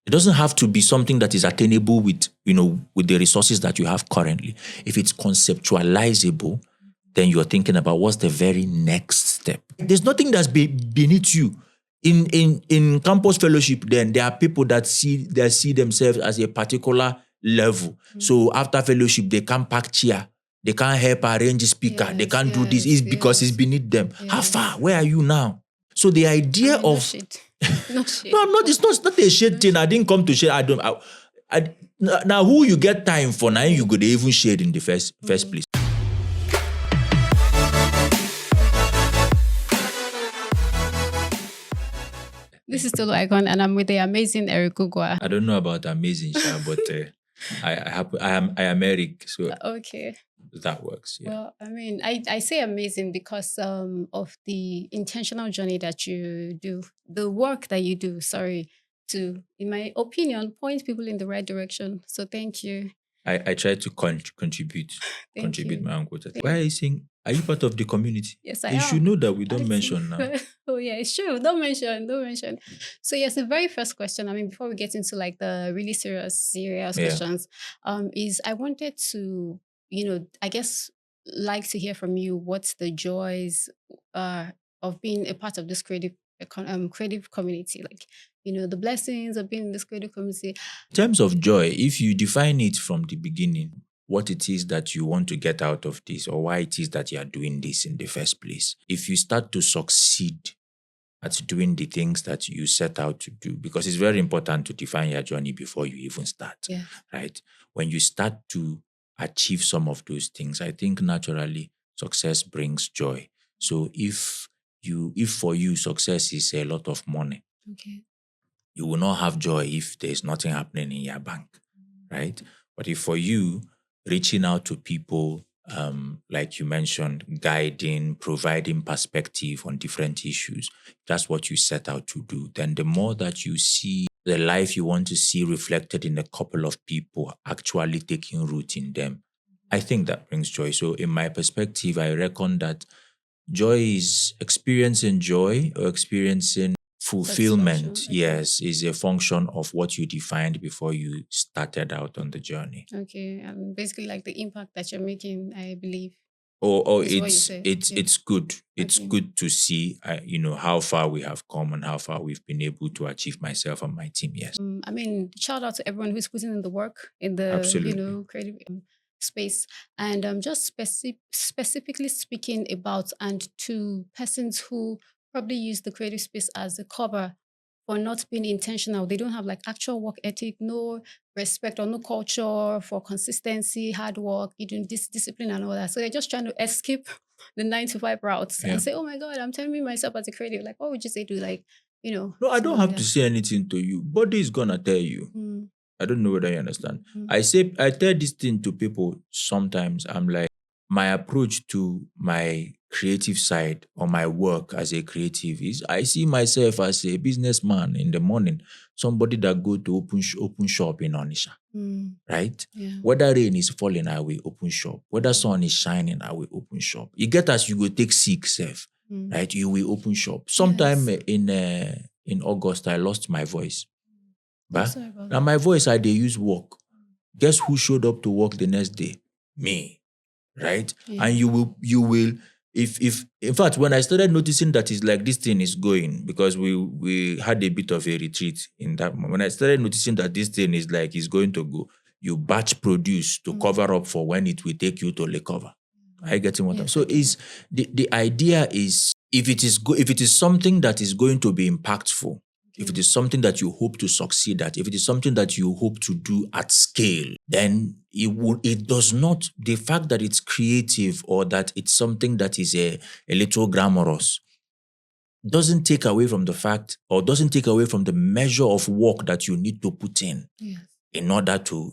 It doesn't have to be something that is attainable with, with the resources that you have currently. If it's conceptualizable, then you're thinking about what's the very next step. There's nothing that's beneath you. In campus fellowship, then there are people that see themselves as a particular level. So after fellowship, they can't pack chair. They can't help arrange a speaker. They can't do this. It's because it's beneath them. How far? Where are you now? So the idea No of shit. No shit. no, I'm not. It's not a shade thing. I didn't come to share. Now who you get time for now? You could even shade in the first place. This is Tolu Icon, and I'm with the amazing Eric Gugua. I don't know about amazing, Sha, but I am Eric, so Okay. that works. Yeah. Well, I mean, I say amazing because of the intentional journey that you do, the work that you do, to, in my opinion, point people in the right direction. So thank you. I try to contribute you. my own quota. Why are you saying, are you part of the community? Yes, I You am. should know that we don't mention now. Oh yeah, it's true. Don't mention. So yes, the very first question, I mean, before we get into like the really serious questions, is I wanted to, I guess like to hear from you what's the joys of being a part of this creative community, like, the blessings of being in this creative community. In terms of joy, if you define it from the beginning, what it is that you want to get out of this or why it is that you are doing this in the first place, if you start to succeed at doing the things that you set out to do, because it's very important to define your journey before you even start, right? When you start to achieve some of those things, I think naturally success brings joy. So if for you success is a lot of money, you will not have joy if there's nothing happening in your bank, right? But if for you, reaching out to people, like you mentioned, guiding, providing perspective on different issues, that's what you set out to do. Then the more that you see the life you want to see reflected in a couple of people actually taking root in them, I think that brings joy. So in my perspective, I reckon that joy is experiencing joy or experiencing fulfillment, yes, is a function of what you defined before you started out on the journey. Okay, basically like the impact that you're making, I believe. It's good. It's good to see, how far we have come and how far we've been able to achieve myself and my team. Yes. I mean, shout out to everyone who's putting in the work in the creative space, and just specifically speaking about and to persons who probably use the creative space as a cover for not being intentional. They don't have like actual work ethic, no respect or no culture for consistency, hard work, this discipline and all that. So they're just trying to escape the 9-to-5 routes and say, oh my God, I'm telling myself as a creative, like, what would you say to like, No, I don't have to say anything to you. Body is gonna tell you. I don't know whether you understand. I tell this thing to people sometimes. I'm like, my approach to my creative side or my work as a creative is I see myself as a businessman in the morning, somebody that go to open shop in Onisha, right? Yeah. Whether rain is falling, I will open shop. Whether sun is shining, I will open shop. You get as you go take sick self, right? You will open shop. Sometime in August, I lost my voice. But now my voice I dey use work. Guess who showed up to work the next day? Me. Right? And you will if in fact when I started noticing that it's like this thing is going, because we had a bit of a retreat in that moment. When I started noticing that this thing is like it's going to go, you batch produce to cover up for when it will take you to recover. Are you getting what I'm saying? So is the idea is if it is something that is going to be impactful, if it is something that you hope to succeed at, if it is something that you hope to do at scale, then it does not, the fact that it's creative or that it's something that is a little glamorous doesn't take away from the fact or doesn't take away from the measure of work that you need to put in order to,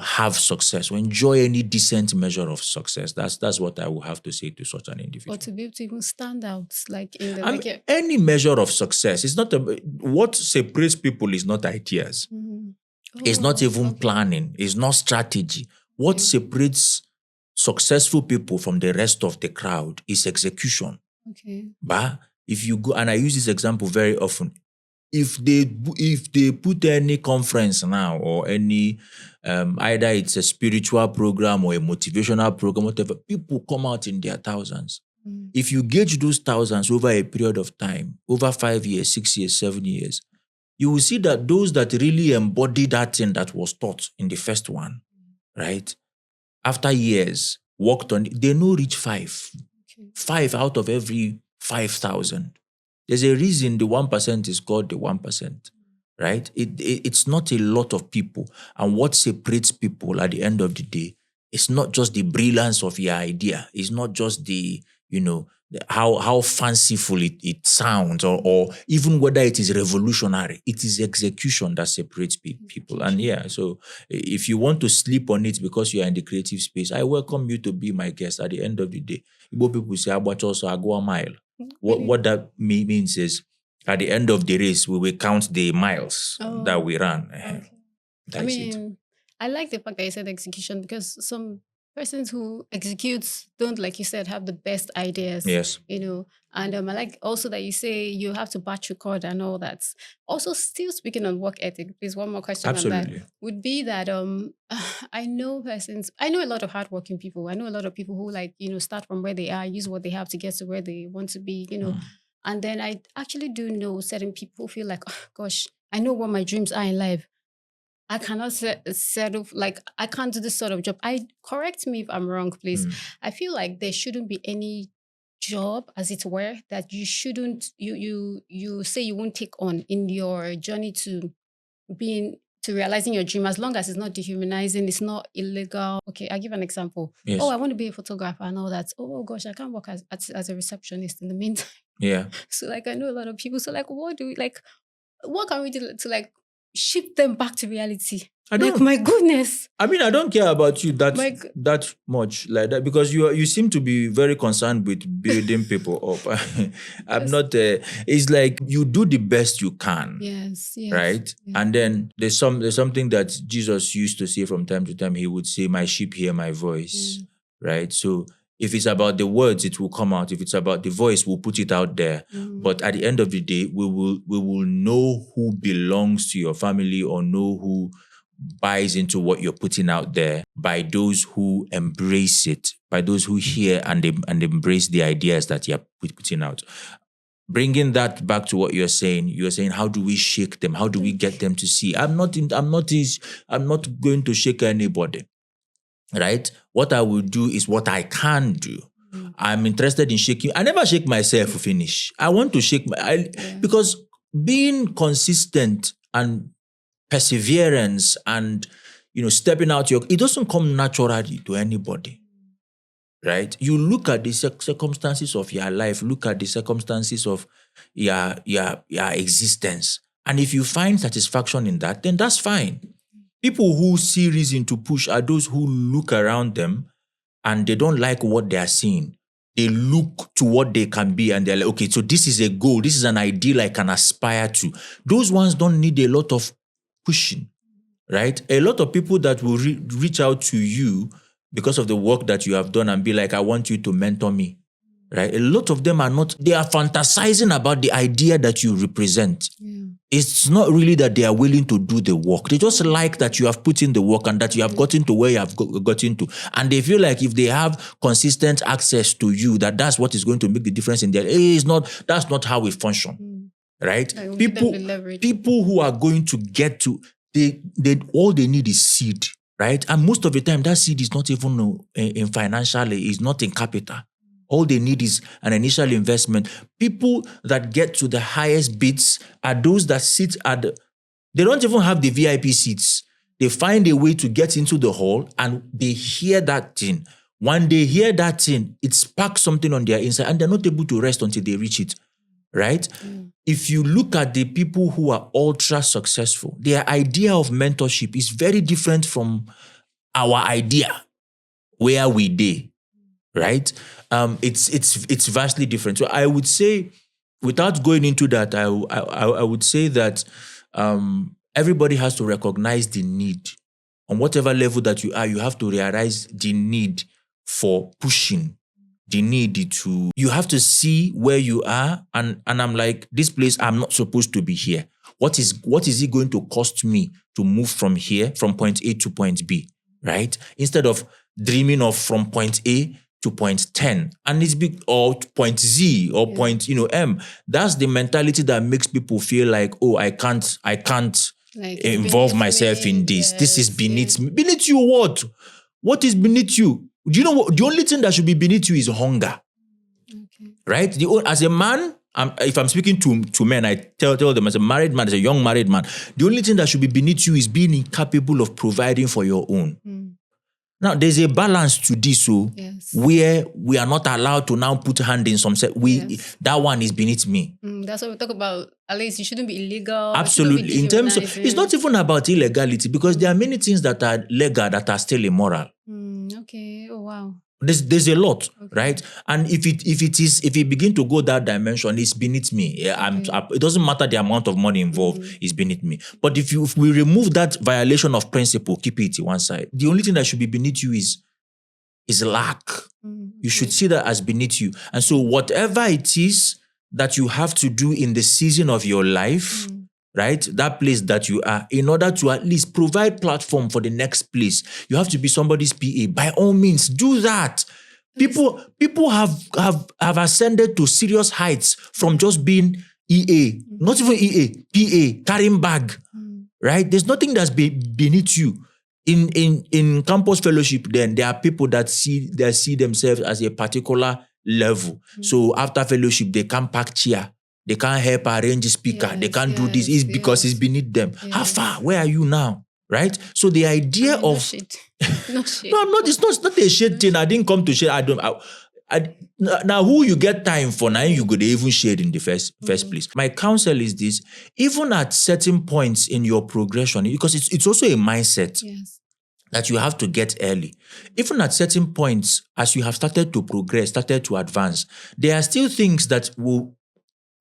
have success or enjoy any decent measure of success. That's what I will have to say to such an individual. Or to be able to even stand out, like in the any measure of success. It's not what separates people is not ideas. It's not even planning. It's not strategy. What separates successful people from the rest of the crowd is execution. Okay. But if you go, and I use this example very often, if they put any conference now or any either it's a spiritual program or a motivational program, whatever, people come out in their thousands. If you gauge those thousands over a period of time, over 5 years, 6 years, 7 years, you will see that those that really embody that thing that was taught in the first one, right? After years, worked on it, they no reach 5. Okay. 5 out of every 5,000. There's a reason the 1% is called the 1%, right? It's not a lot of people. And what separates people at the end of the day, it's not just the brilliance of your idea. It's not just the, how fanciful it sounds or even whether it is revolutionary. It is execution that separates people. And yeah, so if you want to sleep on it because you are in the creative space, I welcome you to be my guest. At the end of the day, Igbo people say, also I go a mile. What that means is at the end of the race, we will count the miles that we ran. Okay. That's it. I like the fact that you said execution, because some persons who execute don't, like you said, have the best ideas. Yes. And I like also that you say you have to batch record and all that. Also, still speaking on work ethic, please, one more question. Absolutely. On that would be that I know a lot of hardworking people. I know a lot of people who start from where they are, use what they have to get to where they want to be, And then I actually do know certain people who feel like, oh, gosh, I know what my dreams are in life. I cannot settle, I can't do this sort of job. Correct me if I'm wrong, please. I feel like there shouldn't be any job, as it were, that you shouldn't, you say you won't take on in your journey to realizing your dream, as long as it's not dehumanizing, it's not illegal. Okay, I'll give an example. Yes. Oh, I want to be a photographer and all that. Oh gosh, I can't work as a receptionist in the meantime. Yeah. So I know a lot of people. So what can we do to shift them back to reality? My goodness. I don't care about you that much like that, because you seem to be very concerned with building people up. I'm not. It's like you do the best you can. Yes. Right. Yes. And then there's something that Jesus used to say from time to time. He would say, "My sheep hear my voice." Yeah. Right. So if it's about the words, it will come out. If it's about the voice, we'll put it out there. But at the end of the day, we will know who belongs to your family or know who buys into what you're putting out there by those who embrace it, by those who hear and embrace the ideas that you're putting out. Bringing that back to what you're saying, how do we shake them? How do we get them to see? I'm not going to shake anybody. Right? What I will do is what I can do. I'm interested in shaking. I never shake myself to finish. I want to shake because being consistent and perseverance and stepping out it doesn't come naturally to anybody. Right? You look at the circumstances of your life, look at the circumstances of your existence. And if you find satisfaction in that, then that's fine. People who see reason to push are those who look around them and they don't like what they are seeing. They look to what they can be and they're like, okay, so this is a goal. This is an ideal I can aspire to. Those ones don't need a lot of pushing, right? A lot of people that will reach out to you because of the work that you have done and be like, I want you to mentor me. Right? A lot of them they are fantasizing about the idea that you represent. Yeah. It's not really that they are willing to do the work. They just like that you have put in the work and that you have gotten to where you have gotten to. And they feel like if they have consistent access to you, that's what is going to make the difference in their life. That's not how we function. Right? People who are going to get to, all they need is seed. Right? And most of the time, that seed is not even in financially, it's not in capital. All they need is an initial investment. People that get to the highest bids are those that sit they don't even have the VIP seats. They find a way to get into the hall and they hear that thing. When they hear that thing, it sparks something on their inside and they're not able to rest until they reach it. Right? If you look at the people who are ultra successful, their idea of mentorship is very different from our idea where we did. Right? It's vastly different. So I would say, without going into that, I would say that everybody has to recognize the need. On whatever level that you are, you have to realize the need for pushing, the need to, you have to see where you are and I'm like, this place, I'm not supposed to be here. What is it going to cost me to move from here, from point A to point B, right? Instead of dreaming of from point A to point 10 and it's big, or point Z or point, M. That's the mentality that makes people feel like, oh, I can't Like involve myself in this. This is beneath me. Beneath you what? What is beneath you? Do you know what? The only thing that should be beneath you is hunger. Okay. Right? As a man, if I'm speaking to men, I tell them as a married man, as a young married man, the only thing that should be beneath you is being incapable of providing for your own. Now, there's a balance to this, where we are not allowed to now put hand in some set. That one is beneath me. That's what we talk about. At least you shouldn't be illegal. Absolutely. In terms of, it's not even about illegality, because there are many things that are legal that are still immoral. Okay. Oh wow. There's a lot, right? And if it begin to go that dimension, it's beneath me. It doesn't matter the amount of money involved, it's beneath me. But if we remove that violation of principle, keep it to one side. The only thing that should be beneath you is lack. You should see that as beneath you. And so whatever it is that you have to do in the season of your life, right? That place that you are, in order to at least provide platform for the next place, you have to be somebody's PA. By all means, do that. People have ascended to serious heights from just being EA, not even EA, PA, carrying bag, right? There's nothing that's beneath you. In campus fellowship, then there are people that see themselves as a particular level. So after fellowship, they can't pack chair. They can't help arrange a speaker. They can't do this. It's because it's beneath them. How far? Where are you now? Right? So the idea of... No shit. No, it's not a shade thing. I didn't come to shade. Now, who you get time for, now you go to even shade in the first place. My counsel is this: even at certain points in your progression, because it's also a mindset that you have to get early. Even at certain points, as you have started to progress, started to advance, there are still things that will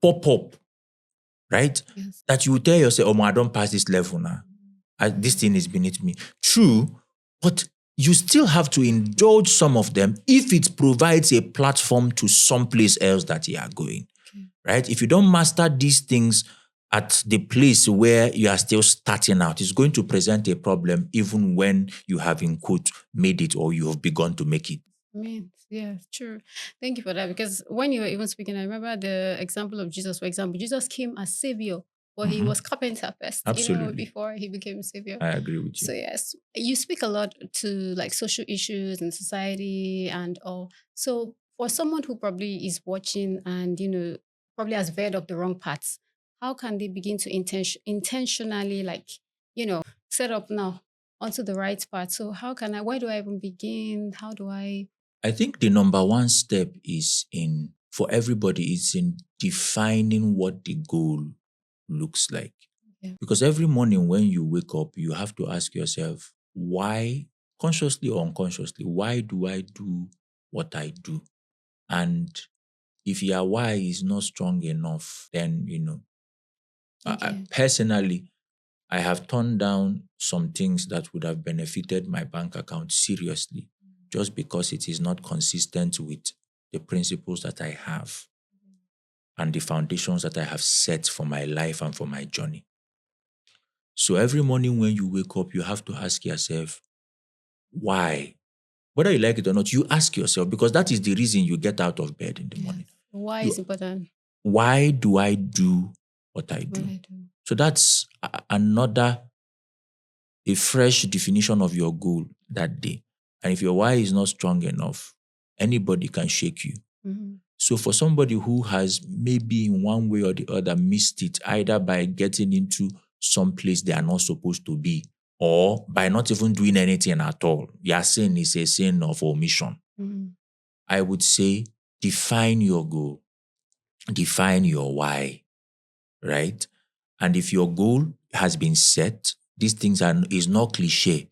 pop up, right? That you will tell yourself, oh, I don't pass this level now. This thing is beneath me. True, but you still have to indulge some of them if it provides a platform to someplace else that you are going, right? If you don't master these things at the place where you are still starting out, it's going to present a problem even when you have, in quote, made it or you have begun to make it. Yeah, true. Thank you for that. Because when you were even speaking, I remember the example of Jesus. For example, Jesus came as savior, but he was carpenter first, Absolutely. before he became savior. I agree with you. So yes, you speak a lot to like social issues and society and all. So for someone who probably is watching and probably has veered up the wrong paths, how can they begin to intentionally set up now onto the right path? So where do I even begin? How do I... I think the number one step for everybody is in defining what the goal looks like. Because every morning when you wake up, you have to ask yourself, why, consciously or unconsciously, why do I do what I do? And if your why is not strong enough, then, personally, I have turned down some things that would have benefited my bank account seriously, just because it is not consistent with the principles that I have and the foundations that I have set for my life and for my journey. So every morning when you wake up, you have to ask yourself, why? Whether you like it or not, you ask yourself, because that is the reason you get out of bed in the morning. Why is important? Why do I do what I do? So that's a fresh definition of your goal that day. And if your why is not strong enough, anybody can shake you. So for somebody who has maybe in one way or the other missed it, either by getting into some place they are not supposed to be, or by not even doing anything at all, your sin is a sin of omission. I would say define your goal, define your why, right? And if your goal has been set, these things is not cliche,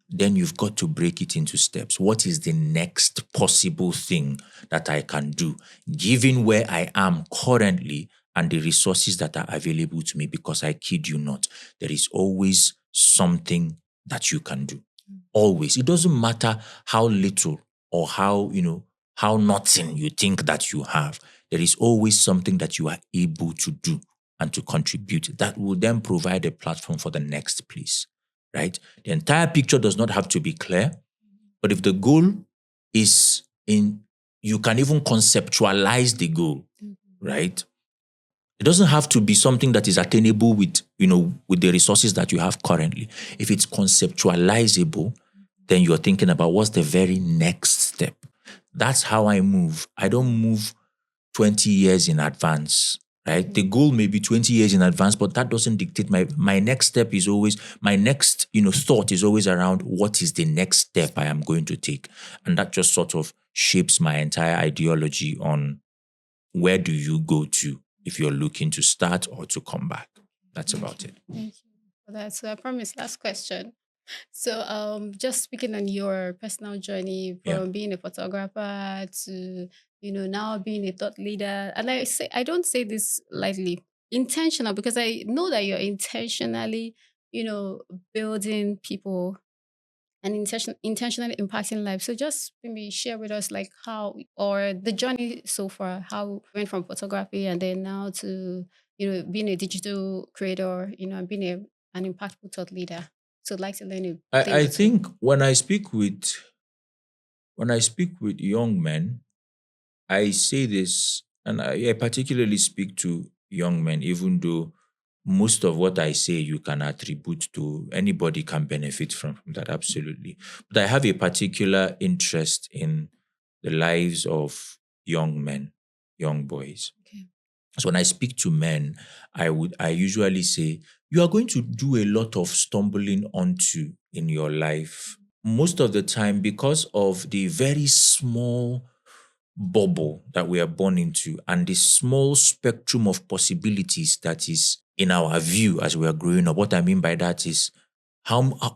then you've got to break it into steps. What is the next possible thing that I can do, given where I am currently and the resources that are available to me? Because I kid you not, there is always something that you can do. Always. It doesn't matter how little or how nothing you think that you have. There is always something that you are able to do. and to contribute that will then provide a platform for the next place, right? The entire picture does not have to be clear, but if the goal is you can even conceptualize the goal, right? It doesn't have to be something that is attainable with the resources that you have currently. If it's conceptualizable, then you're thinking about what's the very next step. That's how I move. I don't move 20 years in advance, right? The goal may be 20 years in advance, but that doesn't dictate my next step is always, my next, thought is always around what is the next step I am going to take. And that just sort of shapes my entire ideology on where do you go to if you're looking to start or to come back. That's about it. Thank you for that. So I promise, last question. So just speaking on your personal journey from being a photographer to, now being a thought leader. And I don't say this lightly, intentional, because I know that you're intentionally, building people and intentionally impacting lives. So just maybe share with us like how, or the journey so far, how you went from photography and then now to, being a digital creator, and being an impactful thought leader. So I'd like to learn a thing I or two. think when I speak with young men, I say this, and I particularly speak to young men, even though most of what I say you can attribute to anybody can benefit from that, absolutely. But I have a particular interest in the lives of young men, young boys. Okay. So when I speak to men, I usually say, you are going to do a lot of stumbling onto in your life. Most of the time, because of the very small bubble that we are born into and the small spectrum of possibilities that is in our view as we are growing up. What I mean by that is,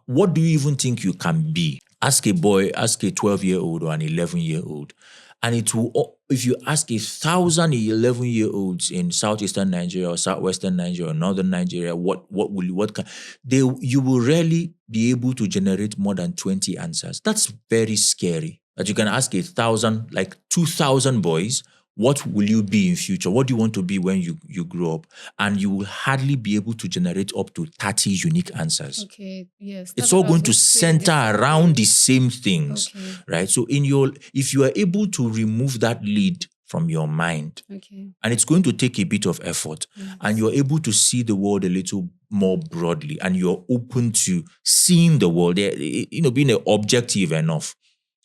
what do you even think you can be? Ask a 12-year-old or an 11-year-old. And it will, if you ask 1,000 11-year-olds in southeastern Nigeria or southwestern Nigeria or northern Nigeria, you will rarely be able to generate more than 20 answers. That's very scary. That you can ask 1,000, like 2,000 boys, what will you be in future? What do you want to be when you grow up? And you will hardly be able to generate up to 30 unique answers. Okay, yes. It's all going to center around the same things, Okay. right? So if you are able to remove that lead from your mind, Okay. and it's going to take a bit of effort, and you're able to see the world a little more broadly, and you're open to seeing the world, being objective enough,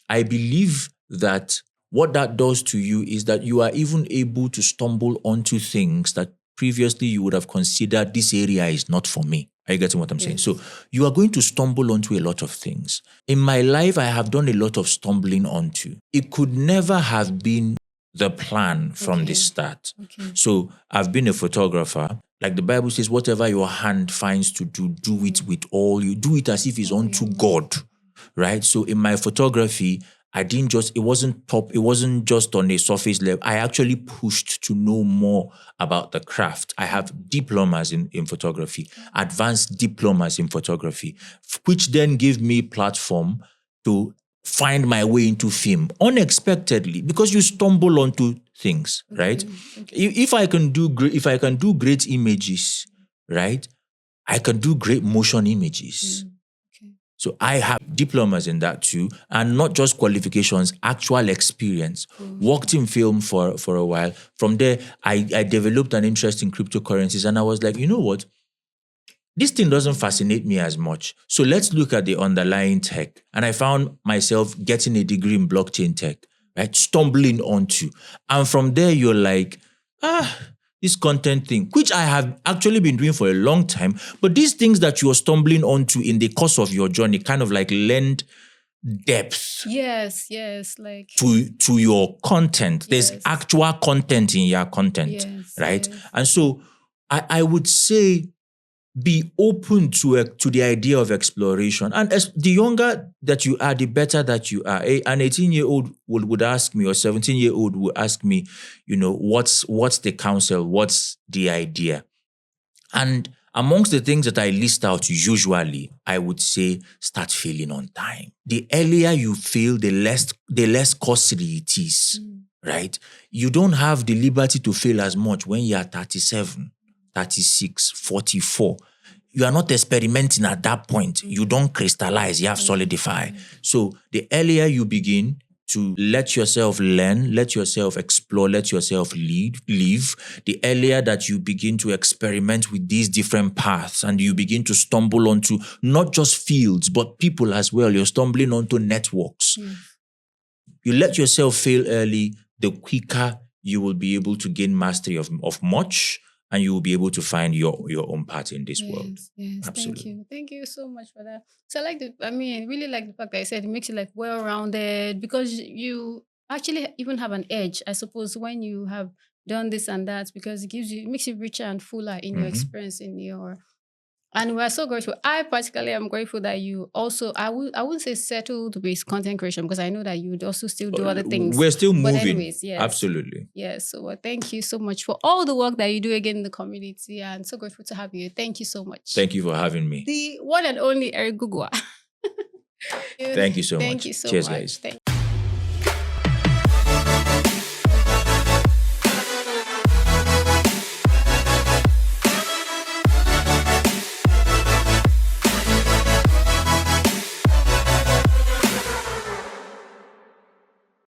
I believe that what that does to you is that you are even able to stumble onto things that previously you would have considered this area is not for me. Are you getting what I'm saying? So you are going to stumble onto a lot of things. In my life, I have done a lot of stumbling onto. It could never have been the plan from the start. So I've been a photographer. Like the Bible says, whatever your hand finds to do, do it with all you. Do it as if it's unto God. Right? So in my photography, it wasn't just on a surface level. I actually pushed to know more about the craft. I have diplomas in photography, advanced diplomas in photography, which then gave me platform to find my way into film unexpectedly, because you stumble onto things, right? If I can do great images, right, I can do great motion images. So I have diplomas in that too, and not just qualifications, actual experience. Worked in film for a while. From there, I developed an interest in cryptocurrencies, and I was like, you know what? This thing doesn't fascinate me as much. So let's look at the underlying tech. And I found myself getting a degree in blockchain tech, right? Stumbling onto. And from there, you're like, this content thing, which I have actually been doing for a long time, but these things that you're stumbling onto in the course of your journey kind of like lend depth. Yes, like to your content. There's actual content in your content, right? And so I would say be open to the idea of exploration. And as the younger that you are, the better that you are. An 18-year-old would ask me, or 17-year-old would ask me, what's the counsel? What's the idea? And amongst the things that I list out, usually, I would say start failing on time. The earlier you fail, the less costly it is, right? You don't have the liberty to fail as much when you are 37. 36, 44. You are not experimenting at that point. You don't crystallize, you have solidify. So the earlier you begin to let yourself learn, let yourself explore, let yourself live, the earlier that you begin to experiment with these different paths and you begin to stumble onto not just fields, but people as well. You're stumbling onto networks. You let yourself fail early, the quicker you will be able to gain mastery of much, and you will be able to find your own path in this world. Yes, Absolutely. Thank you so much for that. So I really like the fact that I said it makes you like well-rounded because you actually even have an edge, I suppose, when you have done this and that, because it makes you richer and fuller in your experience, and we're so grateful. I particularly am grateful that you also, I wouldn't say settled with content creation because I know that you would also still do other things. We're still moving. But anyways, yes. Absolutely. Yes. So thank you so much for all the work that you do again in the community, and so grateful to have you. Thank you so much. Thank you for having me. The one and only Eric Gugua. Thank you so much. Thank you so Cheers, much. guys.